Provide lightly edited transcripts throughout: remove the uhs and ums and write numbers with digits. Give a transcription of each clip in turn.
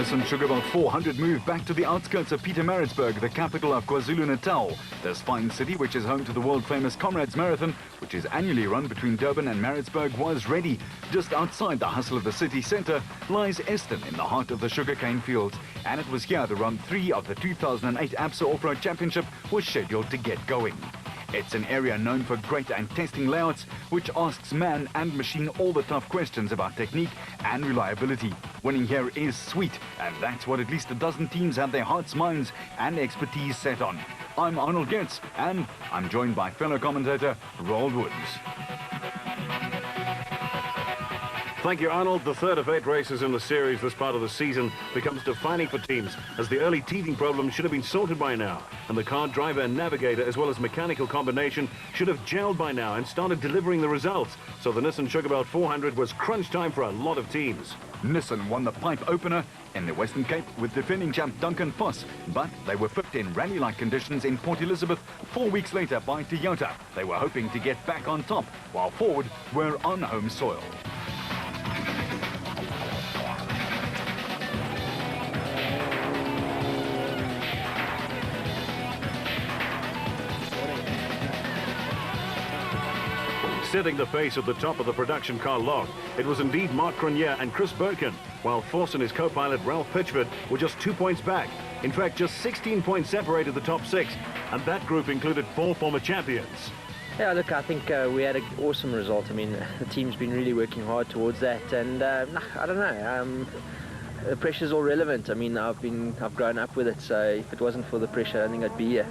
Nissan Sugarbelt 400 moved back to the outskirts of Pietermaritzburg, the capital of KwaZulu-Natal. This fine city, which is home to the world-famous Comrades Marathon, which is annually run between Durban and Maritzburg, was ready. Just outside the hustle of the city centre lies Eston, in the heart of the sugarcane fields. And it was here the round 3 of the 2008 ABSA Off-Road Championship was scheduled to get going. It's an area known for great and testing layouts, which asks man and machine all the tough questions about technique and reliability. Winning here is sweet, and that's what at least a dozen teams have their hearts, minds and expertise set on. I'm Arnold Getz, and I'm joined by fellow commentator Roald Woods. Thank you, Arnold. The third of 8 races in the series this part of the season becomes defining for teams, as the early teething problem should have been sorted by now, and the car driver and navigator as well as mechanical combination should have gelled by now and started delivering the results. So the Nissan Sugarbelt 400 was crunch time for a lot of teams. Nissan won the pipe opener in the Western Cape with defending champ Duncan Foss, but they were pipped in rally-like conditions in Port Elizabeth 4 weeks later by Toyota. They were hoping to get back on top, while Ford were on home soil. Setting the pace at the top of the production car log, it was indeed Mark Cronier and Chris Birkin, while Foss and his co-pilot Ralph Pitchford were just 2 points back. In fact, just 16 points separated the top 6, and that group included 4 former champions. Yeah, look, I think we had an awesome result. I mean, the team's been really working hard towards that, and I don't know. The pressure's all relevant. I mean, I've grown up with it, so if it wasn't for the pressure, I don't think I'd be here.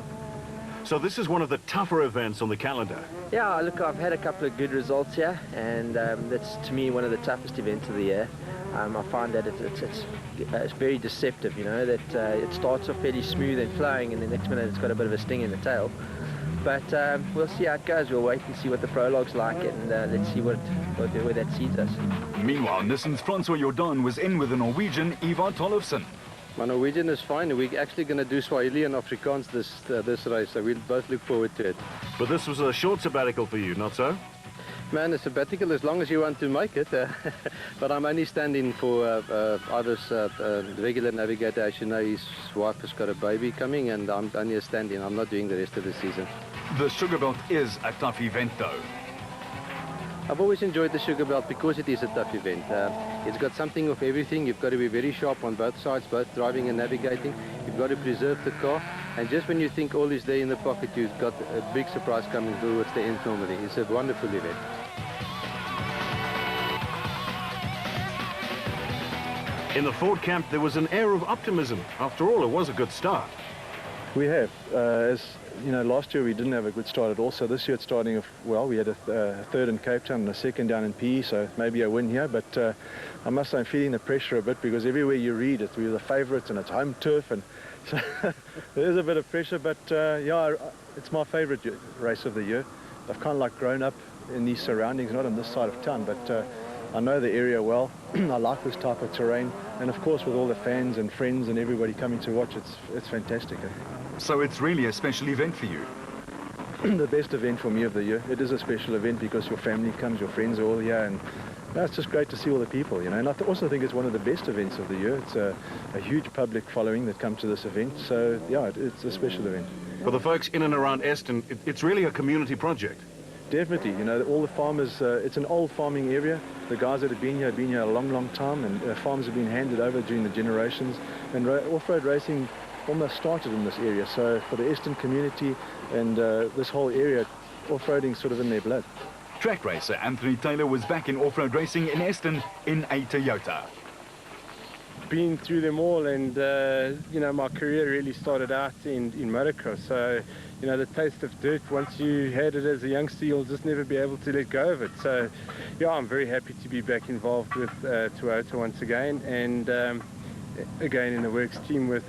So this is one of the tougher events on the calendar. Yeah, look, I've had a couple of good results here, and that's, to me, one of the toughest events of the year. I find that it's very deceptive, you know, that it starts off fairly smooth and flowing, and the next minute it's got a bit of a sting in the tail. But we'll see how it goes. We'll wait and see what the prologue's like, and let's see where that sees us. Meanwhile, Nissan's Francois Jordan was in with the Norwegian Ivar Tollefsen. My Norwegian is fine. We're actually going to do Swahili and Afrikaans this race, so we'll both look forward to it. But this was a short sabbatical for you, not so? Man, a sabbatical as long as you want to make it. But I'm only standing for Ivar's regular navigator. As you know, his wife has got a baby coming, and I'm only a stand-in. I'm not doing the rest of the season. The Sugarbelt is a tough event, though. I've always enjoyed the Sugarbelt because it is a tough event. It's got something of everything. You've got to be very sharp on both sides, both driving and navigating. You've got to preserve the car. And just when you think all is there in the pocket, you've got a big surprise coming towards the end normally. It's a wonderful event. In the Ford camp, there was an air of optimism. After all, it was a good start. We have. As you know, last year we didn't have a good start at all, so this year it's starting off well. We had a third in Cape Town and a second down in PE, so maybe a win here, but I must say I'm feeling the pressure a bit, because everywhere you read it, we're the favourites and it's home turf, and so there's a bit of pressure, but yeah, it's my favourite race of the year. I've kind of like grown up in these surroundings, not on this side of town, but I know the area well. I like this type of terrain, and of course with all the fans and friends and everybody coming to watch, it's fantastic. So it's really a special event for you? The best event for me of the year. It is a special event because your family comes, your friends are all here, and it's just great to see all the people, you know. And I also think it's one of the best events of the year. It's a huge public following that come to this event, so yeah, it's a special event. For the folks in and around Eston, it's really a community project. Definitely, you know, all the farmers, it's an old farming area. The guys that have been here a long, long time, and farms have been handed over during the generations, and off-road racing almost started in this area. So for the Eston community and this whole area, off-roading sort of in their blood. Track racer Anthony Taylor was back in off-road racing in Eston in a Toyota. Been through them all, and you know, my career really started out in motocross, so you know, the taste of dirt, once you had it as a youngster, you'll just never be able to let go of it. So yeah, I'm very happy to be back involved with Toyota once again, and again in the works team with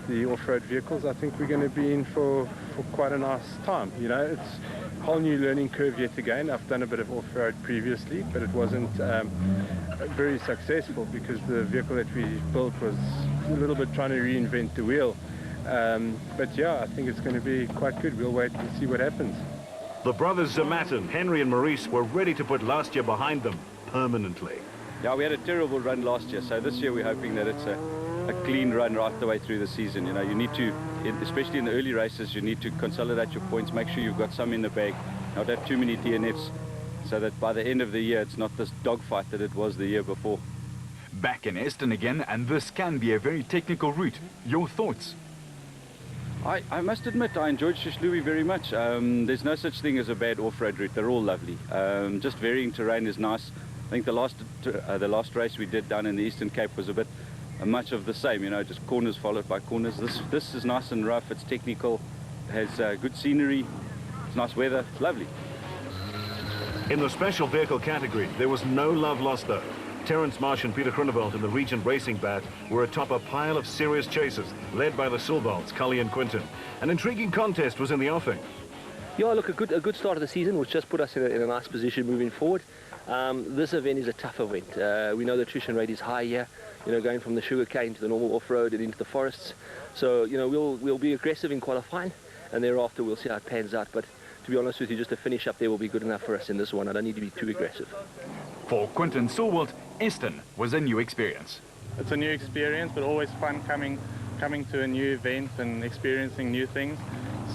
the off-road vehicles. I think we're going to be in for quite a nice time. You know, it's a whole new learning curve yet again. I've done a bit of off-road previously, but it wasn't very successful because the vehicle that we built was a little bit trying to reinvent the wheel. But yeah, I think it's going to be quite good. We'll wait and see what happens. The brothers Zamatin, Henry and Maurice, were ready to put last year behind them permanently. Yeah, we had a terrible run last year, so this year we're hoping that it's a clean run right the way through the season. You know, you need to, especially in the early races, you need to consolidate your points, make sure you've got some in the bag, not have too many DNFs, so that by the end of the year it's not this dogfight that it was the year before. Back in Eston again, and this can be a very technical route. Your thoughts? I must admit I enjoyed Shishluwi very much. There's no such thing as a bad off-road route. They're all lovely. Just varying terrain is nice. I think the last race we did down in the Eastern Cape was a bit much of the same, you know, just corners followed by corners. This is nice and rough. It's technical, has good scenery, it's nice weather, it's lovely. In the special vehicle category, there was no love lost though. Terence Marsh and Peter Sugarbelt in the Regent Racing Bat were atop a pile of serious chasers, led by the Sugarbelts, Cully and Quinton. An intriguing contest was in the offing. Yeah, look, a good start of the season, which just put us in a nice position moving forward. This event is a tough event. We know the attrition rate is high here, you know, going from the sugarcane to the normal off-road and into the forests. So, you know, we'll be aggressive in qualifying, and thereafter we'll see how it pans out. But to be honest with you, just to finish up there will be good enough for us in this one. I don't need to be too aggressive. For Quinton Sugarbelt, Eston was a new experience. It's a new experience, but always fun coming to a new event and experiencing new things.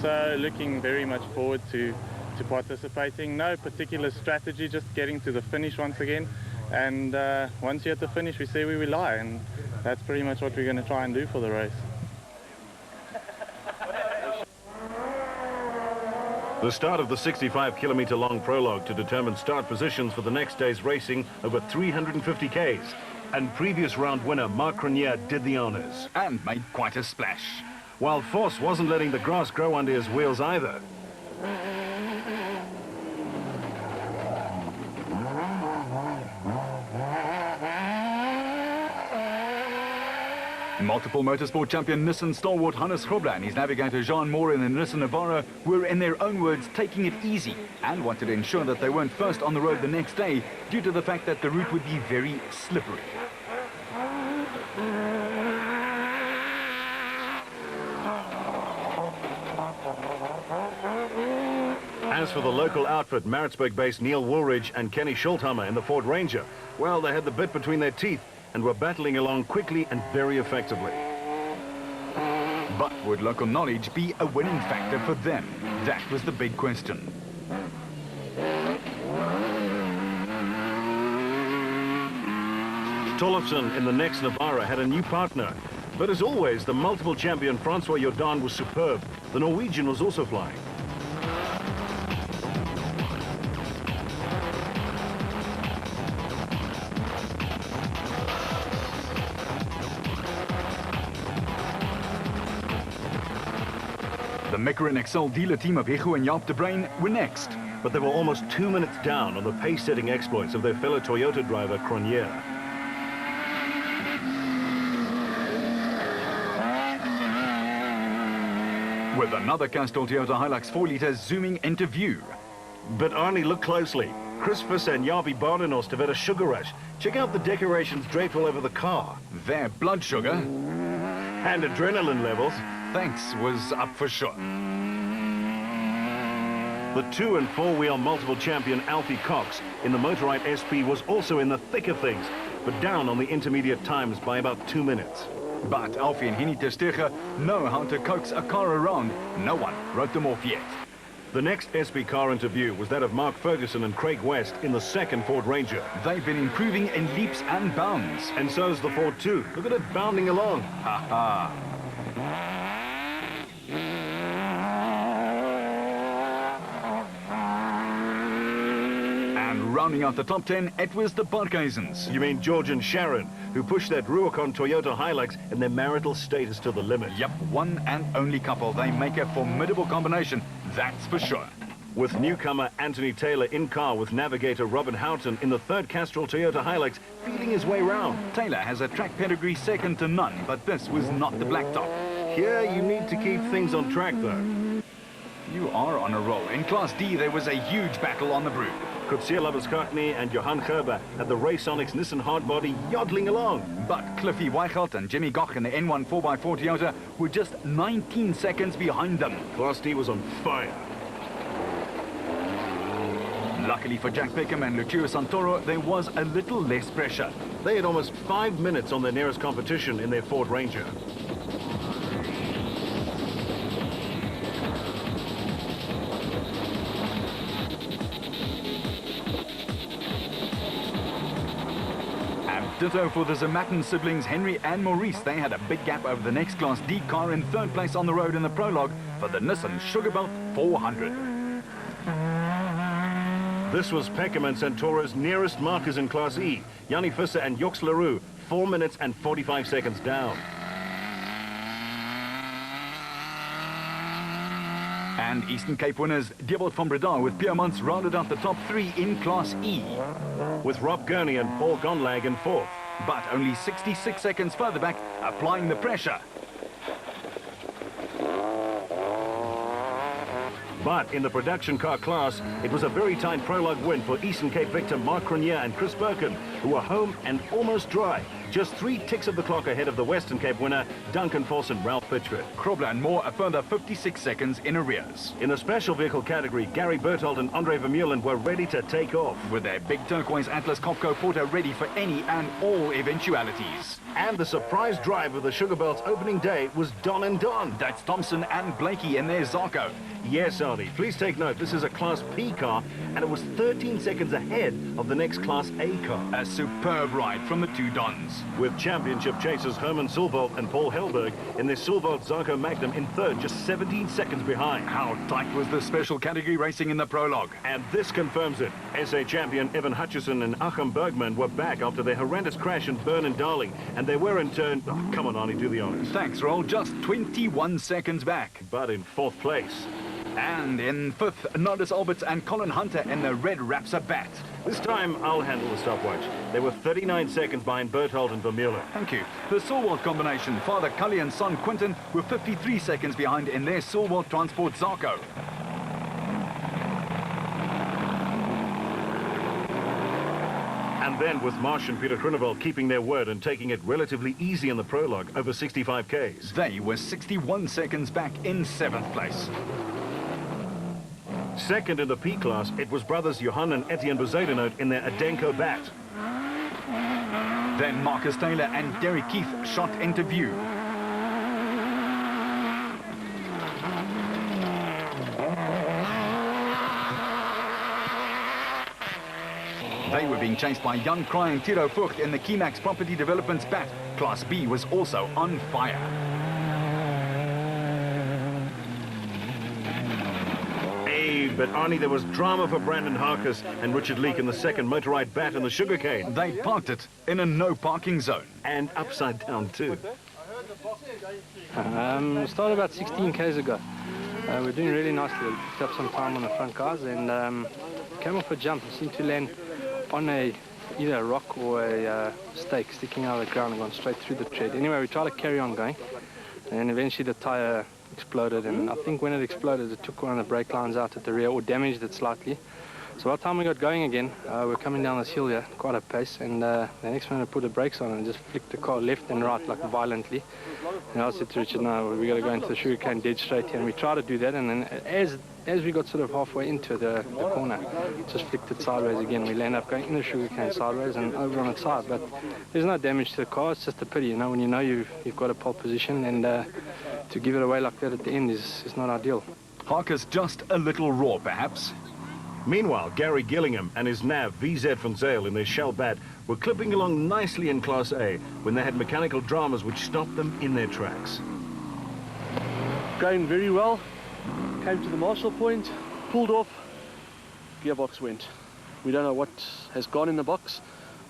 So looking very much forward to participating. No particular strategy, just getting to the finish once again. And once you're at the finish, we say we lie, and that's pretty much what we're going to try and do for the race. The start of the 65-kilometre long prologue to determine start positions for the next day's racing over 350 Ks. And previous round winner Mark Cronier did the honours. And made quite a splash. While Voss wasn't letting the grass grow under his wheels either. Multiple motorsport champion Nissan stalwart Hannes Grobler and his navigator Jean Moore in the Nissan Navara were, in their own words, taking it easy and wanted to ensure that they weren't first on the road the next day due to the fact that the route would be very slippery. As for the local outfit, Maritzburg-based Neil Woolridge and Kenny Schulthammer in the Ford Ranger, well, they had the bit between their teeth and were battling along quickly and very effectively. But would local knowledge be a winning factor for them? That was the big question. Tollefson in the next Navara had a new partner. But as always, the multiple champion Francois Jordan was superb. The Norwegian was also flying. The Meckerin Excel dealer team of Hichu and Jaap de Bruin were next. But they were almost 2 minutes down on the pace-setting exploits of their fellow Toyota driver, Cronier. With another Castrol Toyota Hilux 4-litre zooming into view. But Arnie, look closely. Chris Visser and Javi Bardenost have had a sugar rush. Check out the decorations draped all over the car. Their blood sugar and adrenaline levels, thanks, was up for sure. The 2- and 4-wheel multiple champion Alfie Cox in the Motorite SP was also in the thick of things, but down on the intermediate times by about 2 minutes. But Alfie and Henny Terstegen know how to coax a car around. No one wrote them off yet. The next SP car interview was that of Mark Ferguson and Craig West in the second Ford Ranger. They've been improving in leaps and bounds. And so's the Ford too. Look at it bounding along. Ha ha. And rounding out the top 10, it was the Parkeisens. You mean George and Sharon, who pushed that Rubicon Toyota Hilux and their marital status to the limit. Yep, one and only couple. They make a formidable combination, that's for sure. With newcomer Anthony Taylor in car with navigator Robin Houghton in the third Castrol Toyota Hilux, feeling his way round. Taylor has a track pedigree second to none, but this was not the blacktop. Here you need to keep things on track though. You are on a roll. In Class D, there was a huge battle on the Brood. Kutsia Labuskartny and Johan Gerber had the Raceonics Nissan hardbody yodeling along. But Cliffy Weichelt and Jimmy Goch in the N1 4x4 Toyota were just 19 seconds behind them. Class D was on fire. Luckily for Jack Peckham and Lucio Santoro, there was a little less pressure. They had almost 5 minutes on their nearest competition in their Ford Ranger. Ditto for the Zamatin siblings Henry and Maurice. They had a big gap over the next Class D car in third place on the road in the prologue for the Nissan Sugarbelt 400. This was Peckham and Santoro's nearest markers in Class E. Yanni Visser and Joks Leroux, 4 minutes and 45 seconds down. And Eastern Cape winners Diebold van Breda with Piermonts rounded out the top 3 in Class E. With Rob Gurney and Paul Gonlag in fourth. But only 66 seconds further back, applying the pressure. But in the production car class, it was a very tight prologue win for Eastern Cape victor Mark Cronier and Chris Birkin, who were home and almost dry. Just 3 ticks of the clock ahead of the Western Cape winner, Duncan Voss and Ralph Pitchford. Krobler and Moore a further 56 seconds in arrears. In the special vehicle category, Gary Berthold and Andre Vermeulen were ready to take off. With their big turquoise Atlas Copco Porter ready for any and all eventualities. And the surprise drive of the Sugarbelt's opening day was Don and Don. That's Thompson and Blakey in their Zarko. Yes, Arnie, please take note, this is a Class P car, and it was 13 seconds ahead of the next Class A car. A superb ride from the two Dons. With championship chasers Herman Silvold and Paul Helberg in their Silvold Zarko Magnum in third, just 17 seconds behind. How tight was the special category racing in the prologue? And this confirms it. SA champion Evan Hutchison and Achim Bergman were back after their horrendous crash in Bern and Darling, and they were in turn... Oh, come on, Arnie, do the honors. Thanks, Roll. Just 21 seconds back. But in fourth place. And in fifth, Nardis Alberts and Colin Hunter in the red Rapsa bat. This time, I'll handle the stopwatch. They were 39 seconds behind Berthold and Vermeulen. Thank you. The Silwald combination, Father Cully and son Quinton, were 53 seconds behind in their Silwald Transport Zarko. And then with Marsh and Peter Groenewald keeping their word and taking it relatively easy in the prologue over 65 Ks. They were 61 seconds back in 7th place. Second in the P class, it was brothers Johan and Etienne Bezuidenhout in their Adenko bat. Then Marcus Taylor and Derek Keith shot into view. They were being chased by young crying Tiro Fucht in the Kemax Property Development's bat. Class B was also on fire. But Arnie, there was drama for Brandon Harkis and Richard Leake in the second motorized bat in the sugarcane. They parked it in a no parking zone. And upside down too. We started about 16 Ks ago. We're doing really nicely. We picked up some time on the front cars and came off a jump. We seemed to land on either a rock or a stake sticking out of the ground and gone straight through the tread. Anyway, we tried to carry on going, and eventually the tyre exploded, and I think when it exploded it took one of the brake lines out at the rear or damaged it slightly. So by the time we got going again, we're coming down this hill here quite a pace, and the next minute I put the brakes on and just flicked the car left and right like violently. And I said to Richard, no, we got to go into the sugarcane dead straight here, and we tried to do that, and then as we got sort of halfway into the corner, just flicked it sideways again. We end up going in the sugarcane sideways and over on its side, but there's no damage to the car. It's just a pity, you know, when you know you've got a pole position, and to give it away like that at the end is not ideal. Harkis just a little raw, perhaps. Meanwhile, Gary Gillingham and his nav VZ van Zyl in their Shell bat were clipping along nicely in Class A when they had mechanical dramas which stopped them in their tracks. Going very well, came to the Marshall point, pulled off, gearbox went. We don't know what has gone in the box.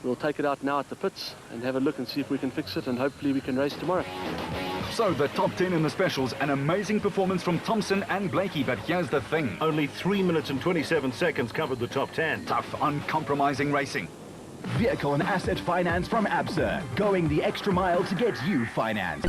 We'll take it out now at the pits and have a look and see if we can fix it, and hopefully we can race tomorrow. So the top 10 in the specials, an amazing performance from Thompson and Blakey, but here's the thing. Only 3 minutes and 27 seconds covered the top 10. Tough, uncompromising racing. Vehicle and asset finance from ABSA, going the extra mile to get you financed.